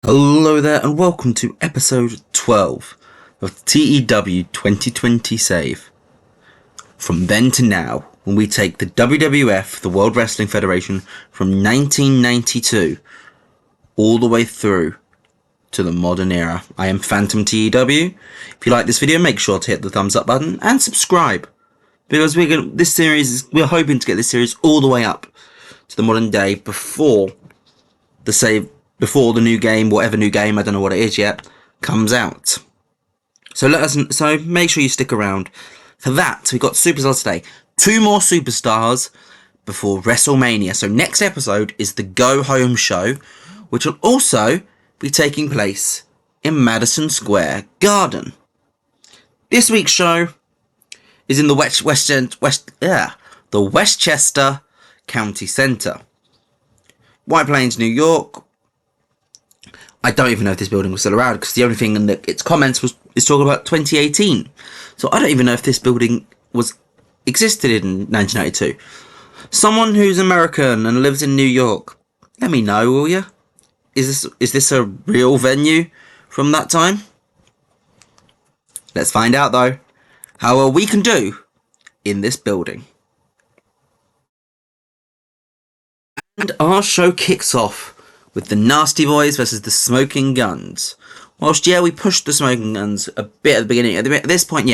Hello there and welcome to episode 12 of the TEW 2020 save. From then to now, when we take the WWF, the World Wrestling Federation, from 1992 all the way through to the modern era. I am Phantom TEW. If you like this video, make sure to hit the thumbs up button and subscribe, because we're hoping to get this series all the way up to the modern day before the new game, whatever new game, I don't know what it is yet, comes out. So make sure you stick around for that. We got superstars today. 2 more superstars before WrestleMania. So next episode is the Go Home show, which will also be taking place in Madison Square Garden. This week's show is in the Westchester County Centre, White Plains, New York. I don't even know if this building was still around, because the only thing in its comments is talking about 2018. So I don't even know if this building existed in 1992. Someone who's American and lives in New York, let me know, will you? Is this a real venue from that time? Let's find out though how well we can do in this building. And our show kicks off with the Nasty Boys versus the Smoking Guns. Whilst, we pushed the Smoking Guns a bit at the beginning. At this point,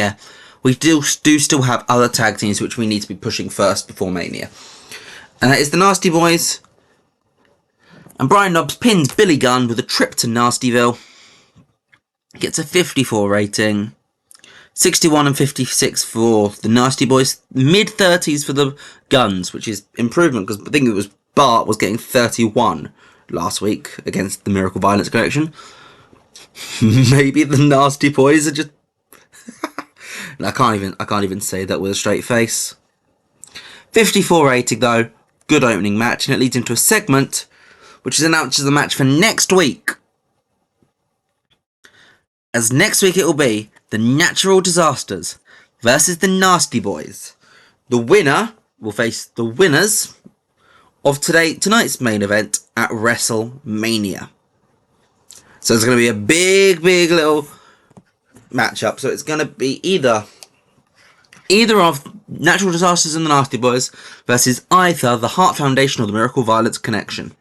we do still have other tag teams which we need to be pushing first before Mania. And that is the Nasty Boys. And Brian Knobbs pins Billy Gunn with a trip to Nastyville. Gets a 54 rating. 61 and 56 for the Nasty Boys. Mid-30s for the Guns, which is improvement, because I think it was Bart was getting 31 last week against the Miracle Violence Collection. Maybe the Nasty Boys are just I can't even say that with a straight face. 54 rating though, good opening match, and it leads into a segment which is announced as the match for next week. As next week it will be the Natural Disasters versus the Nasty Boys. The winner will face the winners of tonight's main event at WrestleMania. So it's going to be a big little matchup. So it's going to be either of Natural Disasters and the Nasty Boys versus either the Hart Foundation or the Miracle Violence Connection.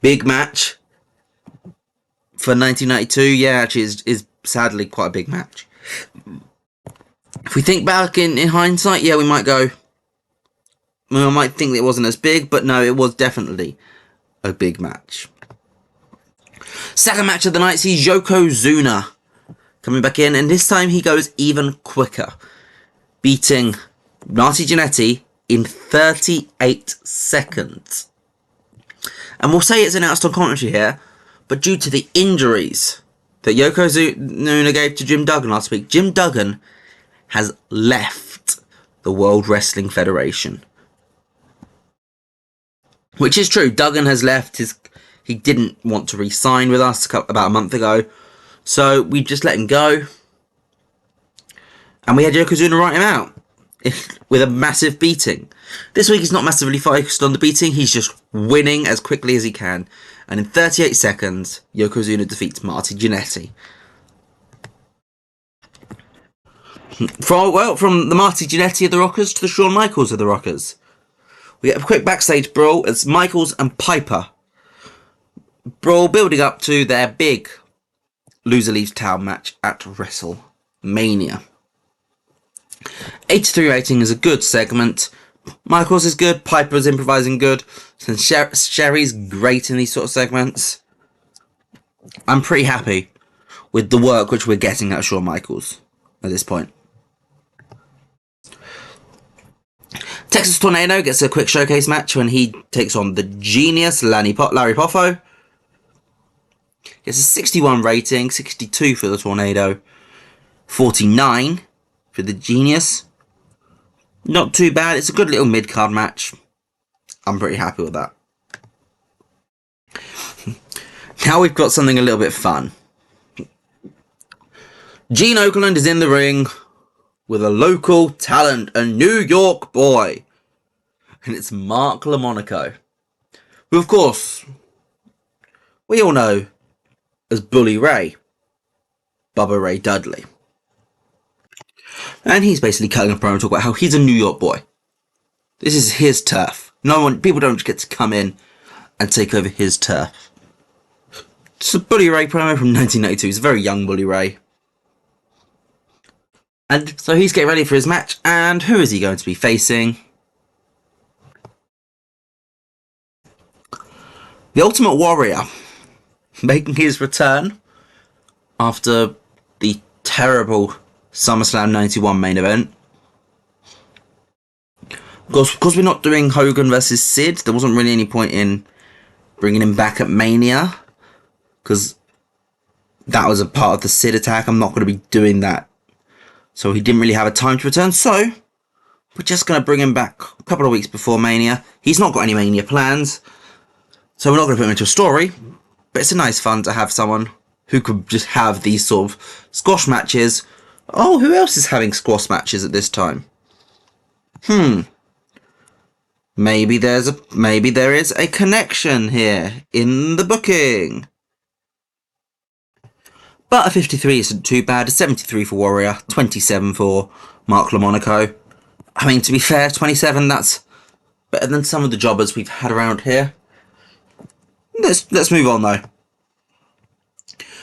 Big match for 1992. Actually is sadly quite a big match. If we think back in hindsight, we might go, I might think that it wasn't as big, but no, it was definitely a big match. Second match of the night sees Yokozuna coming back in, and this time he goes even quicker, beating Marty Jannetty in 38 seconds. And we'll say it's announced on commentary here, but due to the injuries that Yokozuna gave to Jim Duggan last week, Jim Duggan has left the World Wrestling Federation. Which is true. Duggan has left. He didn't want to re-sign with us about a month ago. So we just let him go. And we had Yokozuna write him out with a massive beating. This week he's not massively focused on the beating. He's just winning as quickly as he can. And in 38 seconds, Yokozuna defeats Marty Jannetty. From the Marty Jannetty of the Rockers to the Shawn Michaels of the Rockers. We get a quick backstage brawl as Michaels and Piper brawl, building up to their big Loser Leaves Town match at WrestleMania. 83 rating is a good segment. Michaels is good, Piper's improvising good, and Sherry's great in these sort of segments. I'm pretty happy with the work which we're getting out of Shawn Michaels at this point. Texas Tornado gets a quick showcase match when he takes on the genius Larry Poffo. Gets a 61 rating, 62 for the Tornado, 49 for the genius. Not too bad. It's a good little mid-card match. I'm pretty happy with that. Now we've got something a little bit fun. Gene Okerlund is in the ring with a local talent, a New York boy. And it's Mark LaMonaco. Who, of course, we all know as Bully Ray, Bubba Ray Dudley. And he's basically cutting a promo to talk about how he's a New York boy. This is his turf. People don't get to come in and take over his turf. It's a Bully Ray promo from 1992. He's a very young Bully Ray. And so he's getting ready for his match. And who is he going to be facing? The Ultimate Warrior, making his return after the terrible SummerSlam 91 main event. Because we're not doing Hogan versus Sid, there wasn't really any point in bringing him back at Mania, because that was a part of the Sid attack. I'm not going to be doing that. So he didn't really have a time to return, so we're just going to bring him back a couple of weeks before Mania. He's not got any Mania plans, so we're not going to put him into a story, but it's a nice fun to have someone who could just have these sort of squash matches. Oh, who else is having squash matches at this time? Maybe there is a connection here in the booking. But a 53 isn't too bad. A 73 for Warrior, 27 for Mark LaMonaco. I mean, to be fair, 27, that's better than some of the jobbers we've had around here. Let's move on, though.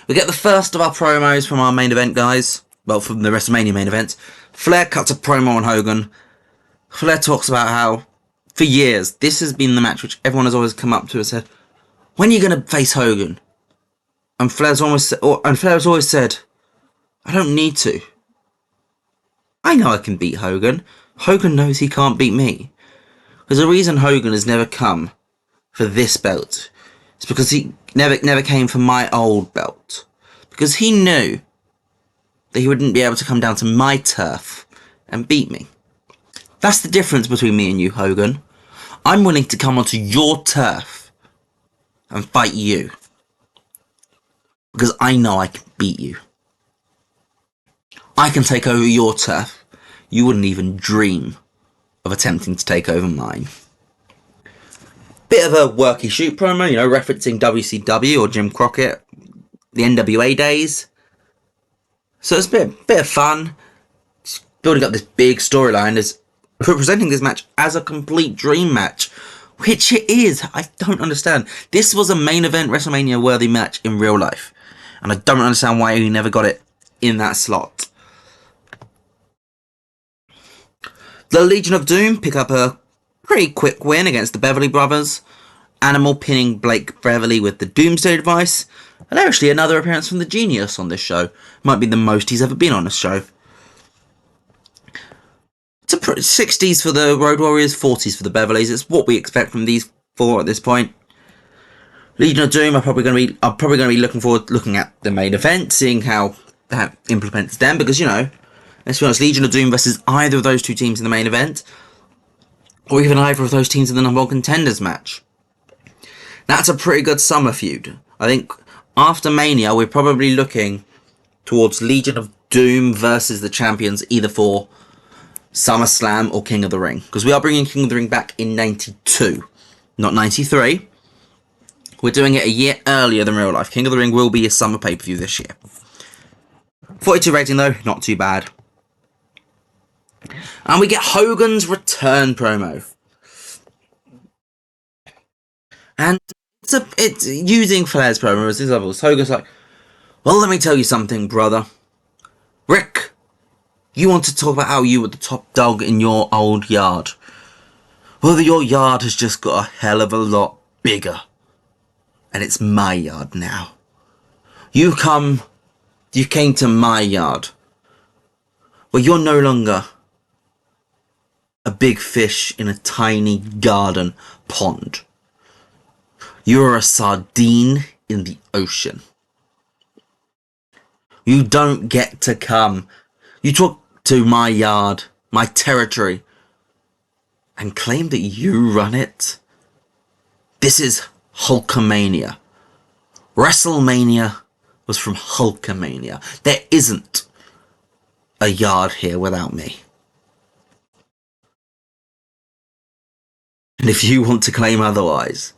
We get the first of our promos from our main event, guys. Well, from the WrestleMania main event. Flair cuts a promo on Hogan. Flair talks about how, for years, this has been the match which everyone has always come up to and said, when are you going to face Hogan? And Flair's always said, I don't need to. I know I can beat Hogan. Hogan knows he can't beat me. There's a reason Hogan has never come for this belt. It's because he never came for my old belt. Because he knew that he wouldn't be able to come down to my turf and beat me. That's the difference between me and you, Hogan. I'm willing to come onto your turf and fight you. Because I know I can beat you. I can take over your turf. You wouldn't even dream of attempting to take over mine. Bit of a worky shoot promo, referencing WCW or Jim Crockett, the NWA days. So it's a bit of fun. Just building up this big storyline as presenting this match as a complete dream match. Which it is. I don't understand. This was a main event WrestleMania worthy match in real life. And I don't understand why he never got it in that slot. The Legion of Doom pick up a pretty quick win against the Beverly Brothers. Animal pinning Blake Beverly with the Doomsday device. And actually another appearance from the Genius on this show. Might be the most he's ever been on a show. It's a 60s for the Road Warriors, 40s for the Beverlys. It's what we expect from these four at this point. Legion of Doom, I'm probably going to be looking at the main event, seeing how that implements them, because, let's be honest, Legion of Doom versus either of those two teams in the main event, or even either of those teams in the number one contenders match. That's a pretty good summer feud. I think after Mania, we're probably looking towards Legion of Doom versus the champions, either for SummerSlam or King of the Ring, because we are bringing King of the Ring back in 92, not 93. We're doing it a year earlier than real life. King of the Ring will be a summer pay-per-view this year. 42 rating though, not too bad. And we get Hogan's return promo. And it's using Flair's promo as examples. Hogan's like, well, let me tell you something, brother. Rick, you want to talk about how you were the top dog in your old yard. Well, your yard has just got a hell of a lot bigger. And it's my yard now. You came to my yard. Well, you're no longer a big fish in a tiny garden pond. You're a sardine in the ocean. You don't get to come. You talk to my yard, my territory, and claim that you run it. This is Hulkamania. WrestleMania was from Hulkamania. There isn't a yard here without me. And if you want to claim otherwise,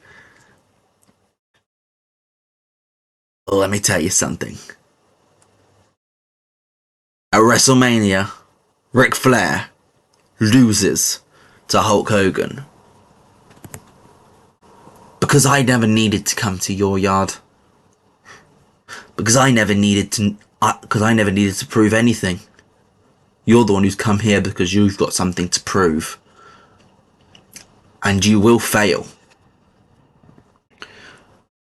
Let me tell you something. At WrestleMania, Ric Flair loses to Hulk Hogan because I never needed to come to your yard. Because I never needed to prove anything. You're the one who's come here because you've got something to prove. And you will fail.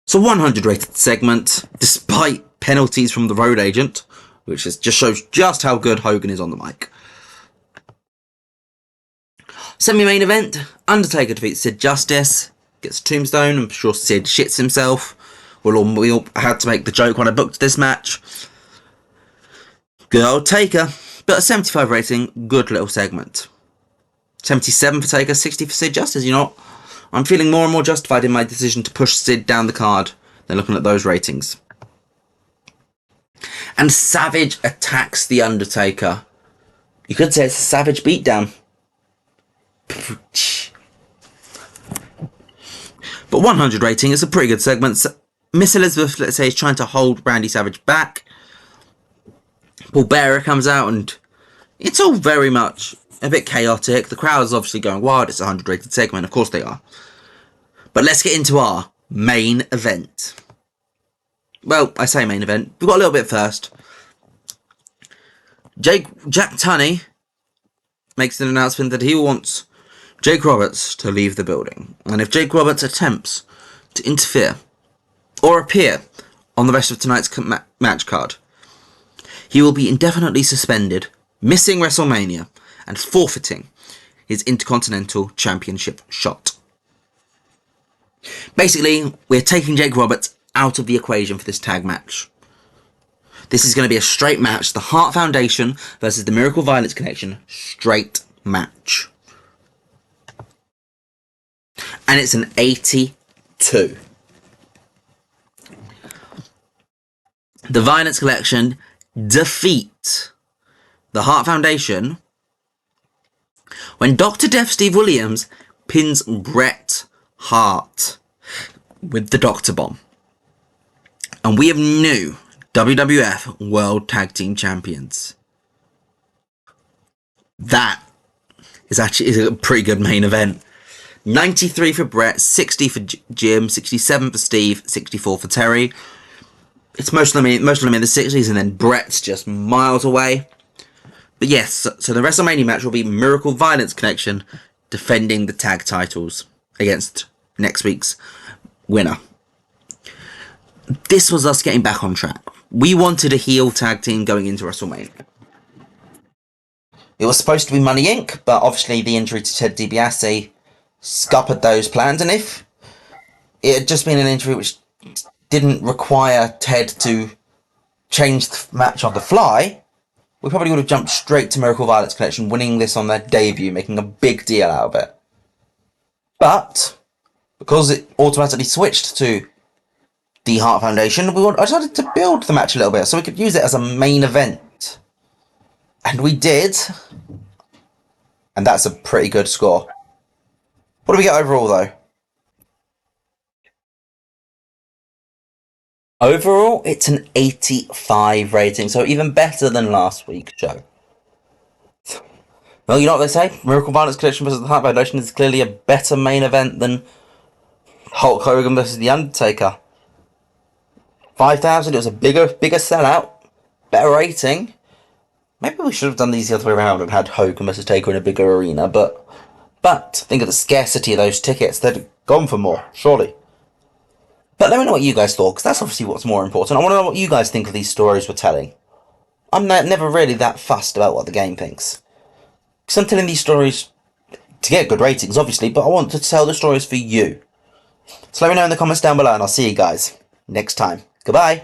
So 100 rated segment, despite penalties from the road agent, which just shows just how good Hogan is on the mic. Semi-main event, Undertaker defeats Sid Justice, gets a tombstone. I'm sure Sid shits himself. We all had to make the joke when I booked this match. Good old Taker, but a 75 rating, good little segment. 77 for Taker, 60 for Sid Justice. You know what? I'm feeling more and more justified in my decision to push Sid down the card than looking at those ratings. And Savage attacks The Undertaker. You could say it's a Savage beatdown. But 100 rating is a pretty good segment. Miss Elizabeth, let's say, is trying to hold Randy Savage back. Paul Bearer comes out and it's all very much a bit chaotic. The crowd is obviously going wild. It's a 100 rated segment. Of course they are. But let's get into our main event. Well, I say main event. We've got a little bit first. Jack Tunney makes an announcement that he wants Jake Roberts to leave the building. And if Jake Roberts attempts to interfere or appear on the rest of tonight's match card, he will be indefinitely suspended, missing WrestleMania, and forfeiting his Intercontinental Championship shot. Basically, we're taking Jake Roberts out of the equation for this tag match. This is going to be a straight match. The Hart Foundation versus the Miracle Violence Connection. Straight match. And it's an 82. The Violence Collection defeat the Hart Foundation when Dr. Death Steve Williams pins Bret Hart with the Doctor Bomb. And we have new WWF World Tag Team Champions. That is a pretty good main event. 93 for Bret, 60 for Jim, 67 for Steve, 64 for Terry. It's most of them in the 60s, and then Bret's just miles away. But yes, so the WrestleMania match will be Miracle Violence Connection defending the tag titles against next week's winner. This was us getting back on track. We wanted a heel tag team going into WrestleMania. It was supposed to be Money Inc., but obviously the injury to Ted DiBiase scuppered those plans, and if it had just been an injury which didn't require Ted to change the match on the fly, we probably would have jumped straight to Miracle Violence Connection, winning this on their debut, making a big deal out of it. But because it automatically switched to the Hart Foundation, I decided to build the match a little bit so we could use it as a main event. And we did. And that's a pretty good score. What do we get overall, though? Overall, it's an 85 rating, so even better than last week's show. Well, you know what they say? Miracle Violence Connection versus the Hart Foundation is clearly a better main event than Hulk Hogan versus The Undertaker. 5,000, it was a bigger sellout, better rating. Maybe we should have done these the other way around and had Hogan versus Taker in a bigger arena, but think of the scarcity of those tickets. They'd gone for more, surely. But let me know what you guys thought, because that's obviously what's more important. I want to know what you guys think of these stories we're telling. I'm never really that fussed about what the game thinks. Because I'm telling these stories to get good ratings, obviously, but I want to tell the stories for you. So let me know in the comments down below, and I'll see you guys next time. Goodbye.